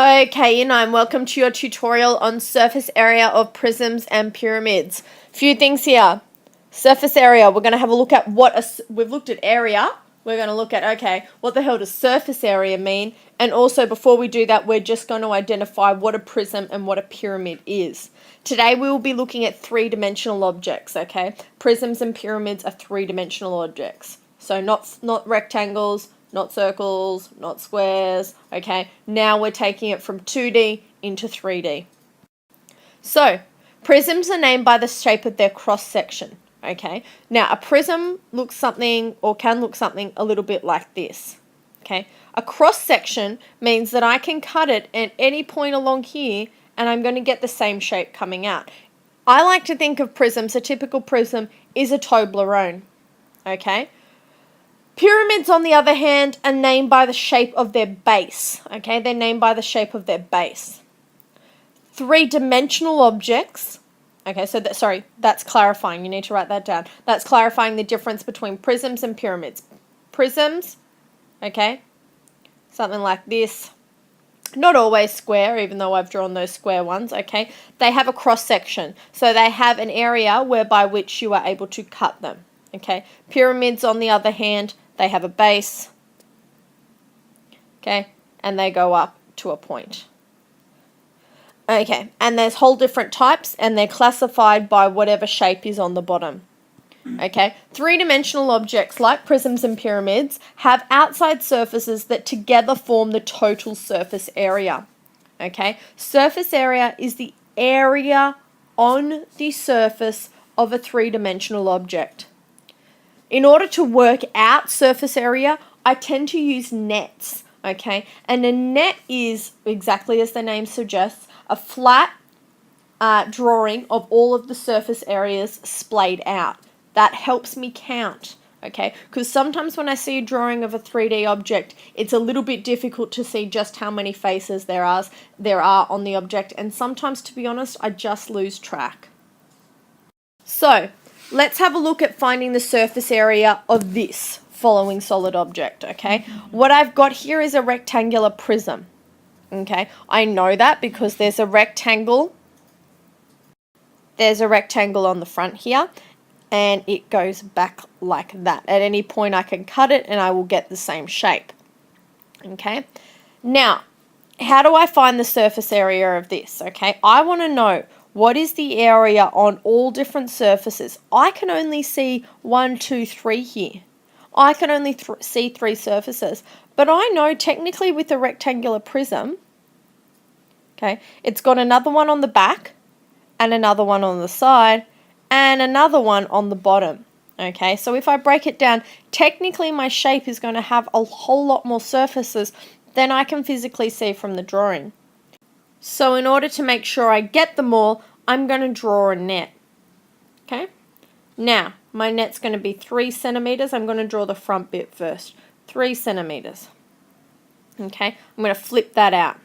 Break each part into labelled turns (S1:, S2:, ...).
S1: Okay, Year 9, welcome to your tutorial on surface area of prisms and pyramids. Few things here. Surface area, we're going to have a look at we've looked at area. We're going to look at, okay, what the hell does surface area mean? And also, before we do that, we're just going to identify what a prism and what a pyramid is. Today, we will be looking at three-dimensional objects, okay? Prisms and pyramids are three-dimensional objects. So not rectangles, not circles, not squares, okay? Now we're taking it from 2D into 3D. So, prisms are named by the shape of their cross-section, okay? Now, a prism looks something, or can look something, a little bit like this, okay? A cross-section means that I can cut it at any point along here, and I'm going to get the same shape coming out. I like to think of prisms, a typical prism is a Toblerone, okay? Pyramids, on the other hand, are named by the shape of their base. Okay, they're named by the shape of their base. Three-dimensional objects. Okay, so that's clarifying. You need to write that down. That's clarifying the difference between prisms and pyramids. Prisms, okay, something like this. Not always square, even though I've drawn those square ones, okay. They have a cross-section. So they have an area whereby which you are able to cut them. Okay, pyramids, on the other hand, they have a base, okay, and they go up to a point. Okay, and there's whole different types, and they're classified by whatever shape is on the bottom. Okay, three-dimensional objects like prisms and pyramids have outside surfaces that together form the total surface area. Okay, surface area is the area on the surface of a three-dimensional object. In order to work out surface area, I tend to use nets, okay? And a net is, exactly as the name suggests, a flat drawing of all of the surface areas splayed out. That helps me count, okay? Because sometimes when I see a drawing of a 3D object, it's a little bit difficult to see just how many faces there are on the object, and sometimes, to be honest, I just lose track. So, let's have a look at finding the surface area of this following solid object, okay? What I've got here is a rectangular prism, okay? I know that because there's a rectangle. There's a rectangle on the front here, and it goes back like that. At any point I can cut it and I will get the same shape, okay? Now, how do I find the surface area of this, okay? I want to know, what is the area on all different surfaces? I can only see 1, 2, 3 here. I can only see 3 surfaces. But I know technically with a rectangular prism, okay, it's got another one on the back, and another one on the side, and another one on the bottom. Okay, so if I break it down, technically my shape is going to have a whole lot more surfaces than I can physically see from the drawing. So in order to make sure I get them all, I'm going to draw a net. Okay? Now, my net's going to be 3 centimeters. I'm going to draw the front bit first. 3 centimeters. Okay? I'm going to flip that out.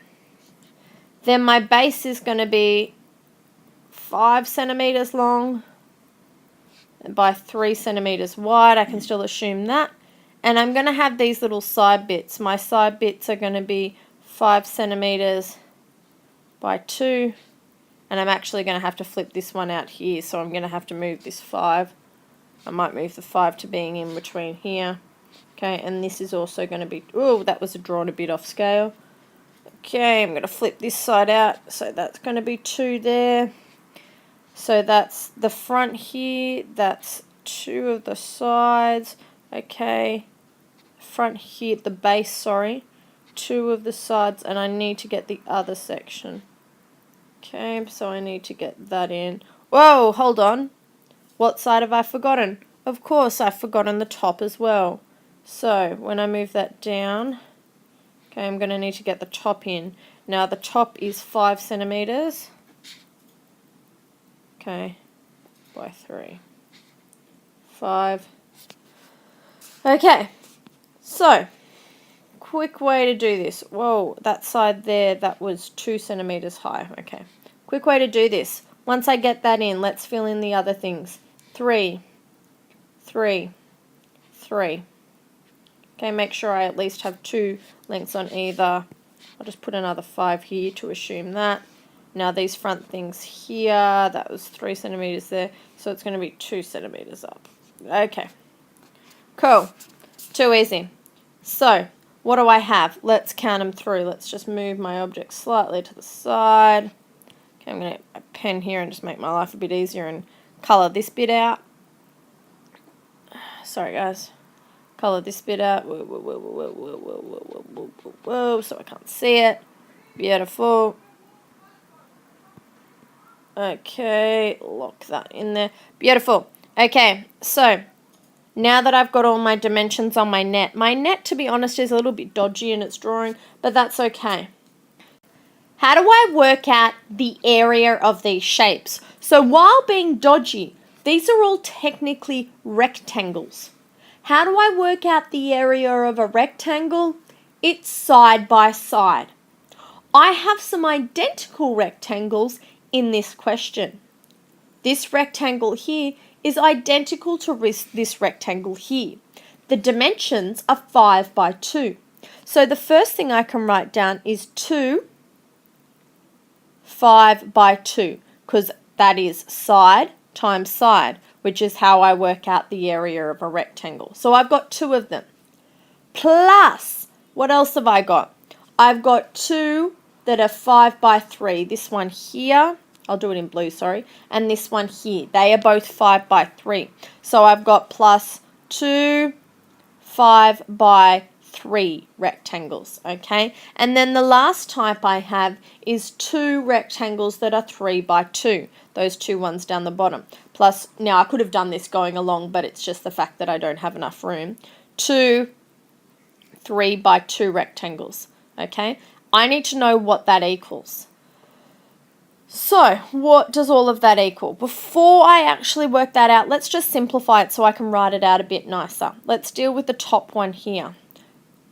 S1: Then my base is going to be 5 centimeters long by 3 centimeters wide. I can still assume that. And I'm going to have these little side bits. My side bits are going to be 5 centimeters by 2, and I'm actually going to have to flip this one out here, so I'm going to have to move this 5. I might move the 5 to being in between here. Okay, and this is also going to be, oh, that was drawn a bit off scale. Okay, I'm going to flip this side out, so that's going to be 2 there. So that's the front here, that's 2 of the sides. Okay, front here, the base, sorry. 2 of the sides, and I need to get the other section. Okay, so I need to get that in. Whoa, hold on. What side have I forgotten? Of course, I've forgotten the top as well. So, when I move that down, okay, I'm going to need to get the top in. Now, the top is 5 centimeters. Okay, by 3. 5. Okay, so, quick way to do this. Whoa, that side there, that was 2 centimeters high. Okay, quick way to do this. Once I get that in, let's fill in the other things. 3, 3, 3. Okay, make sure I at least have 2 lengths on either I'll just put another 5 here to assume that. Now these front things here, that was 3 centimeters there, so it's going to be 2 centimeters up. Okay, cool, too easy. So what do I have? Let's count them through. Let's just move my object slightly to the side. Okay, I'm going to get a pen here and just make my life a bit easier and colour this bit out. Sorry guys. Colour this bit out. Whoa, whoa, whoa, whoa, whoa, whoa, whoa, whoa, whoa, whoa, so I can't see it. Beautiful. Okay, lock that in there. Beautiful. Okay, so now that I've got all my dimensions on my net, to be honest, is a little bit dodgy in its drawing, but that's okay. How do I work out the area of these shapes? So while being dodgy, these are all technically rectangles. How do I work out the area of a rectangle? It's side by side. I have some identical rectangles in this question. This rectangle here is identical to this rectangle here. The dimensions are 5 by 2. So the first thing I can write down is 2, 5 by 2, because that is side times side, which is how I work out the area of a rectangle. So I've got 2 of them. Plus, what else have I got? I've got 2 that are 5 by 3. This one here, I'll do it in blue, sorry, and this one here. They are both 5 by 3. So I've got plus 2, 5 by 3 rectangles, okay? And then the last type I have is 2 rectangles that are 3 by 2. Those 2 ones down the bottom. Plus, now I could have done this going along, but it's just the fact that I don't have enough room. 2 3 by 2 rectangles, okay? I need to know what that equals. So, what does all of that equal? Before I actually work that out, let's just simplify it so I can write it out a bit nicer. Let's deal with the top one here.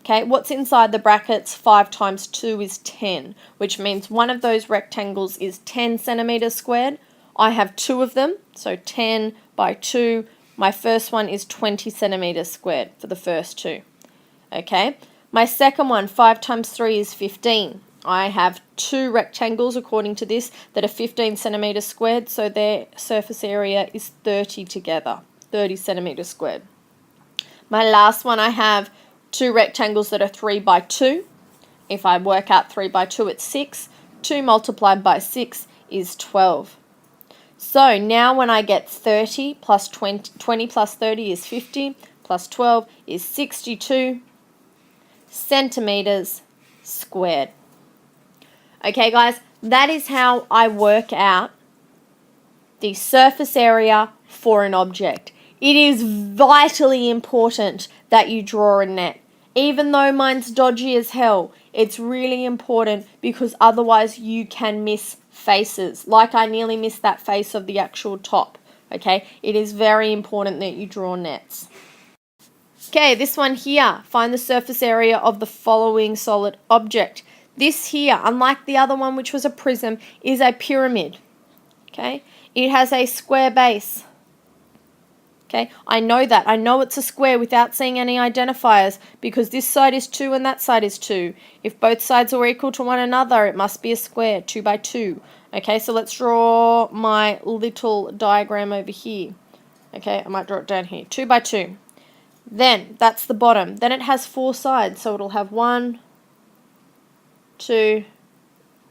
S1: Okay, what's inside the brackets? 5 times 2 is 10, which means one of those rectangles is 10 centimeters squared. I have 2 of them, so 10 by 2. My first one is 20 centimeters squared for the first 2. Okay, my second one, 5 times 3 is 15. I have 2 rectangles, according to this, that are 15 centimeters squared, so their surface area is 30 together, 30 centimeters squared. My last one, I have 2 rectangles that are 3 by 2. If I work out 3 by 2, it's 6. 2 multiplied by 6 is 12. So now when I get 30 plus 20 plus 30 is 50, plus 12 is 62 centimeters squared. Okay, guys, that is how I work out the surface area for an object. It is vitally important that you draw a net. Even though mine's dodgy as hell, it's really important because otherwise you can miss faces. Like I nearly missed that face of the actual top. Okay, it is very important that you draw nets. Okay, this one here, find the surface area of the following solid object. This here, unlike the other one which was a prism, is a pyramid. Okay, it has a square base. Okay, I know that. I know it's a square without seeing any identifiers because this side is 2 and that side is 2. If both sides are equal to one another, it must be a square, 2 by 2. Okay, so let's draw my little diagram over here. Okay, I might draw it down here, 2 by 2. Then, that's the bottom. Then it has 4 sides, so it'll have 1, 2,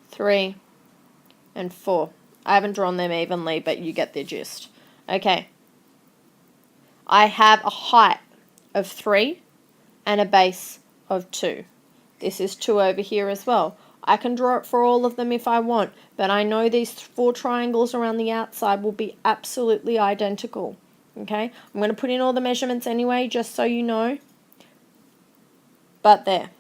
S1: 3, and 4. I haven't drawn them evenly, but you get the gist. Okay. I have a height of 3 and a base of 2. This is 2 over here as well. I can draw it for all of them if I want, but I know these 4 triangles around the outside will be absolutely identical. Okay, I'm going to put in all the measurements anyway, just so you know. But there.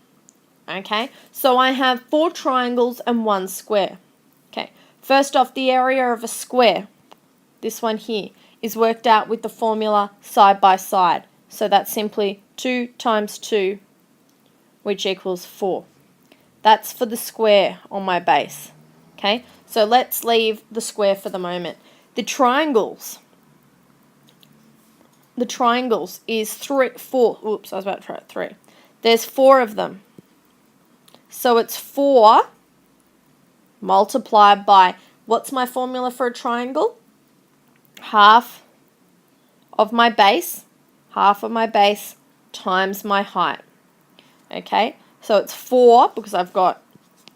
S1: Okay, so I have 4 triangles and 1 square. Okay, first off, the area of a square, this one here, is worked out with the formula side by side. So that's simply 2 times 2, which equals 4. That's for the square on my base. Okay, so let's leave the square for the moment. The triangles is 4. Oops, I was about to try 3. There's 4 of them. So it's 4 multiplied by, what's my formula for a triangle? Half of my base times my height. Okay, so it's 4 because I've got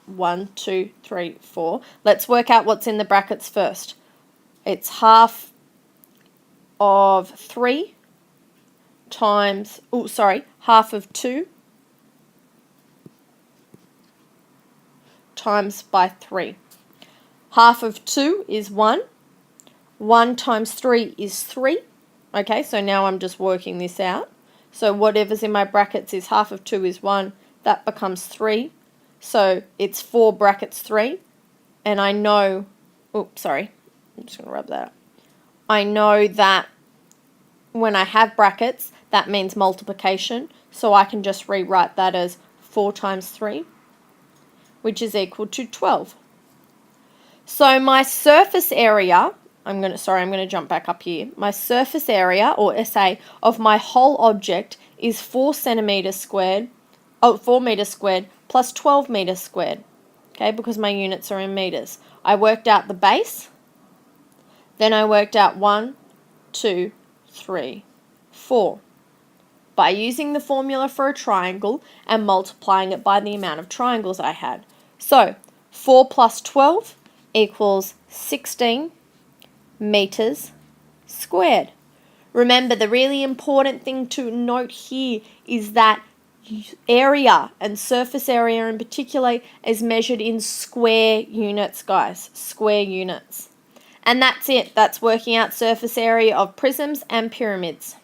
S1: 1, 2, 3, 4. Let's work out what's in the brackets first. It's half of 3 times, half of 2 times by 3. Half of 2 is 1. 1 times 3 is 3. Okay, so now I'm just working this out. So whatever's in my brackets is half of 2 is 1. That becomes 3. So it's 4 brackets 3. And I know, I'm just going to rub that up. I know that when I have brackets, that means multiplication. So I can just rewrite that as 4 times 3, which is equal to 12. So my surface area, I'm going to jump back up here. My surface area, or SA, of my whole object is 4 meters squared plus 12 meters squared. Okay, because my units are in meters. I worked out the base. Then I worked out 1, 2, 3, 4. By using the formula for a triangle and multiplying it by the amount of triangles I had. So 4 plus 12 equals 16 meters squared. Remember, the really important thing to note here is that area, and surface area in particular, is measured in square units, guys. Square units. And that's it. That's working out surface area of prisms and pyramids.